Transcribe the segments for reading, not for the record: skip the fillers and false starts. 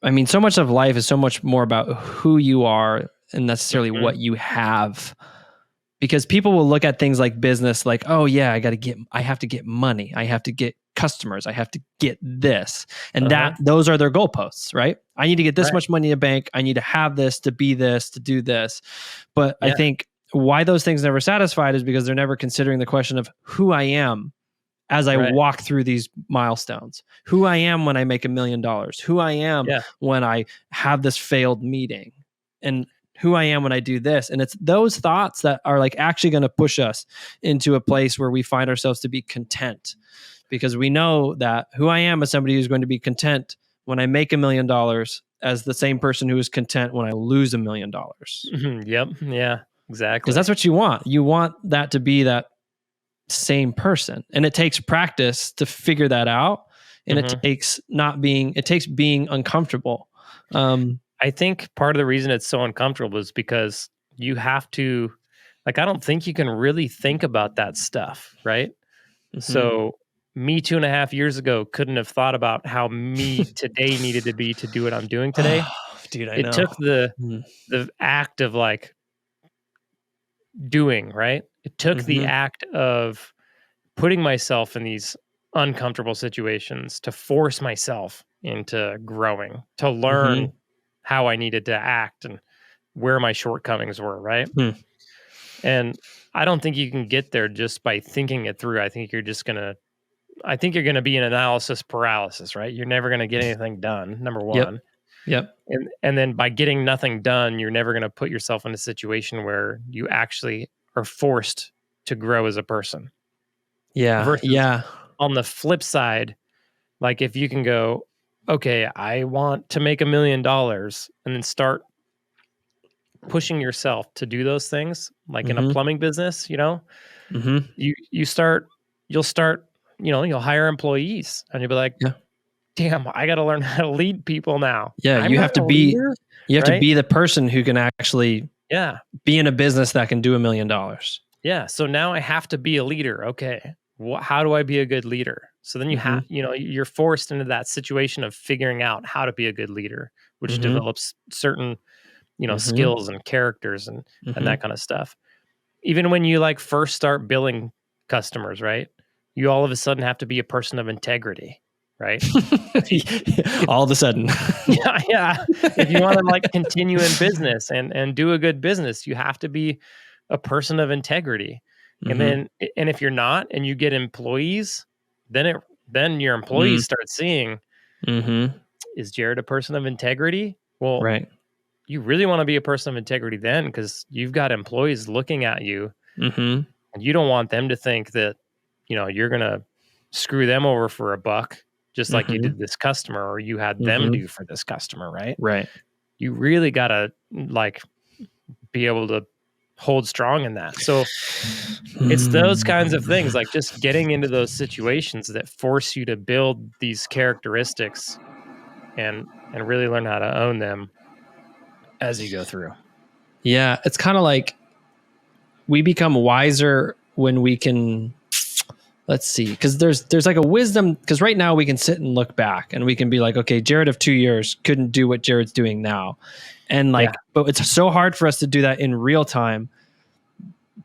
I mean, so much of life is so much more about who you are and necessarily Mhm. what you have. Because people will look at things like business like, oh yeah, I have to get money. I have to get customers. I have to get this. And those are their goalposts, right? I need to get this Right. much money in the bank. I need to have this, to be this, to do this. But I Yeah. think why those things never satisfied is because they're never considering the question of who I am as I Right. walk through these milestones, who I am when I make $1 million, who I am Yeah. when I have this failed meeting, and who I am when I do this. And it's those thoughts that are like actually going to push us into a place where we find ourselves to be content, because we know that who I am is somebody who's going to be content when I make $1 million as the same person who is content when I lose $1 million. Yep. Yeah, exactly. Because that's what you want. You want that to be that same person, and it takes practice to figure that out, and it takes being uncomfortable. I think part of the reason it's so uncomfortable is because you have to, like, I don't think you can really think about that stuff, right? So me 2.5 years ago couldn't have thought about how me today needed to be to do what I'm doing today. Dude, I It know. took the act of like doing, right? It took the act of putting myself in these uncomfortable situations to force myself into growing, to learn how I needed to act and where my shortcomings were, right? And I don't think you can get there just by thinking it through. I think you're going to be in analysis paralysis, right? You're never going to get anything done, number one. Yep. And then by getting nothing done, you're never going to put yourself in a situation where you actually are forced to grow as a person. Yeah. Versus on the flip side, like if you can go, okay, I want to make $1 million, and then start pushing yourself to do those things, like in a plumbing business, you'll start, you'll hire employees, and you'll be like, damn, I got to learn how to lead people now. Yeah. I'm You not have to a be, leader, you have to right? be the person who can actually be in a business that can do $1 million. Yeah. So now I have to be a leader. Okay. How do I be a good leader? So then you're forced into that situation of figuring out how to be a good leader, which develops certain, skills and characters and that kind of stuff. Even when you like first start billing customers, right? You all of a sudden have to be a person of integrity, right? All of a sudden. Yeah. If you want to like continue in business and do a good business, you have to be a person of integrity. And if you're not, and you get employees, then your employees start seeing, is Jared a person of integrity? Well, you really want to be a person of integrity then, because you've got employees looking at you, and you don't want them to think that, you're going to screw them over for a buck, just like you did this customer, or you had them do for this customer, right? Right. You really got to like be able to hold strong in that. So it's those kinds of things, like just getting into those situations that force you to build these characteristics and really learn how to own them as you go through. Yeah. It's kind of like we become wiser when we can, let's see, because there's like a wisdom, because right now we can sit and look back and we can be like, okay, Jared of 2 years couldn't do what Jared's doing now. And like, but it's so hard for us to do that in real time.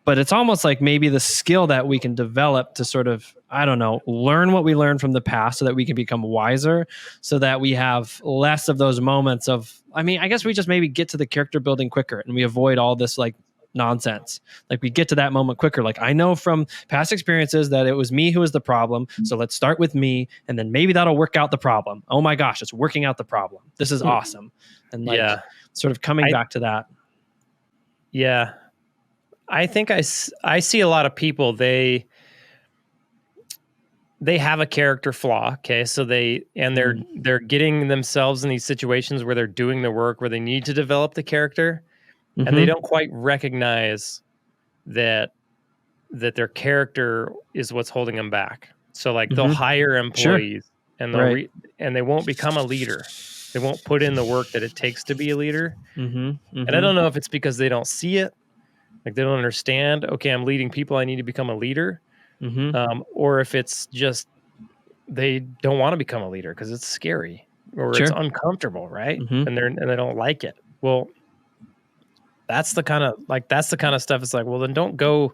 But it's almost like maybe the skill that we can develop to sort of, I don't know, learn what we learned from the past so that we can become wiser, so that we have less of those moments of, I mean, I guess we just maybe get to the character building quicker and we avoid all this like nonsense. Like we get to that moment quicker. Like I know from past experiences that it was me who was the problem. So let's start with me, and then maybe that'll work out the problem. Oh my gosh, it's working out the problem. This is awesome. And like sort of coming back to that. Yeah. I think I see a lot of people, they have a character flaw. Okay. So they're getting themselves in these situations where they're doing the work where they need to develop the character, and they don't quite recognize that their character is what's holding them back. So like they'll hire employees and and they won't become a leader. They won't put in the work that it takes to be a leader. And I don't know if it's because they don't see it. Like they don't understand, okay, I'm leading people, I need to become a leader. Or if it's just they don't want to become a leader because it's scary. or it's uncomfortable, right? And they don't like it. Well, that's the kind of stuff. It's like, well, then don't go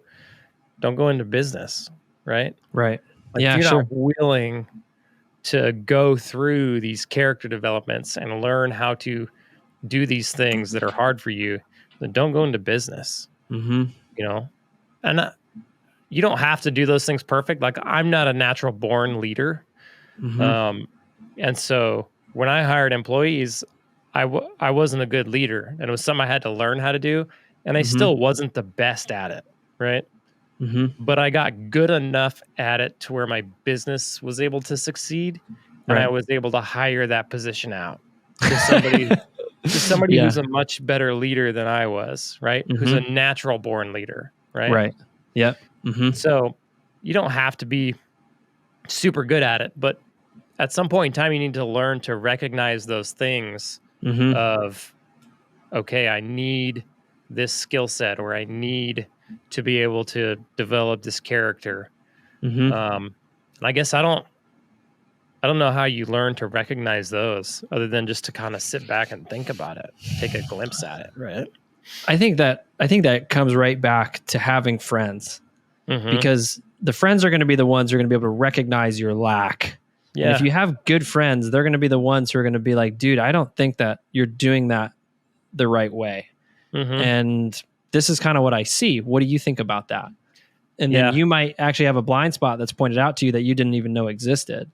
into business, right? Right. Like, if you're not willing to go through these character developments and learn how to do these things that are hard for you, then don't go into business. You know, and you don't have to do those things perfect. Like, I'm not a natural born leader. And so when I hired employees, I wasn't a good leader, and it was something I had to learn how to do. And I still wasn't the best at it. Right. But I got good enough at it to where my business was able to succeed, and I was able to hire that position out to somebody who's a much better leader than I was, right? Who's a natural born leader, right? Right. Yep. So you don't have to be super good at it, but at some point in time, you need to learn to recognize those things of, okay, I need this skill set, or I need to be able to develop this character. And I guess I don't know how you learn to recognize those other than just to kind of sit back and think about it, take a glimpse at it. Right. I think that comes right back to having friends, because the friends are going to be the ones who are going to be able to recognize your lack. Yeah. And if you have good friends, they're going to be the ones who are going to be like, dude, I don't think that you're doing that the right way. And this is kind of what I see. What do you think about that? And then you might actually have a blind spot that's pointed out to you that you didn't even know existed.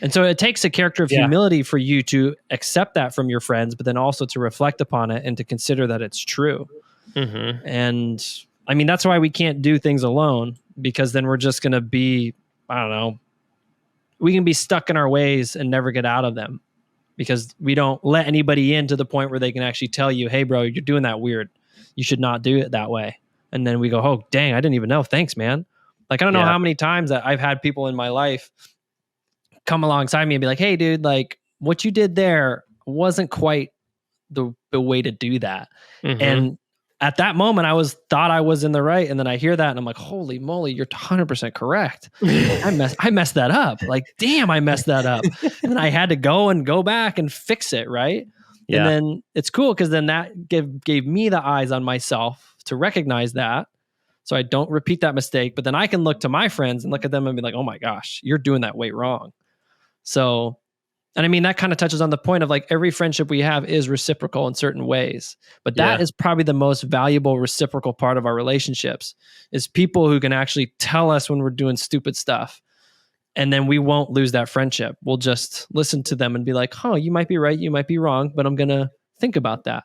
And so it takes a character of humility for you to accept that from your friends, but then also to reflect upon it and to consider that it's true. And I mean, that's why we can't do things alone, because then we're just going to be, I don't know, we can be stuck in our ways and never get out of them, because we don't let anybody in to the point where they can actually tell you, hey, bro, you're doing that weird. You should not do it that way. And then we go, oh, dang, I didn't even know. Thanks, man. Like, I don't know how many times that I've had people in my life come alongside me and be like, hey, dude, like, what you did there wasn't quite the way to do that. And at that moment, thought I was in the right. And then I hear that and I'm like, holy moly, you're 100% correct. I messed that up. Like, damn, I messed that up. And then I had to go back and fix it. Right. Yeah. And then it's cool, because then that gave me the eyes on myself to recognize that, so I don't repeat that mistake. But then I can look to my friends and look at them and be like, oh my gosh, you're doing that way wrong. So, and I mean, that kind of touches on the point of, like, every friendship we have is reciprocal in certain ways, but that is probably the most valuable reciprocal part of our relationships, is people who can actually tell us when we're doing stupid stuff. And then we won't lose that friendship. We'll just listen to them and be like, oh, you might be right, you might be wrong, but I'm going to think about that.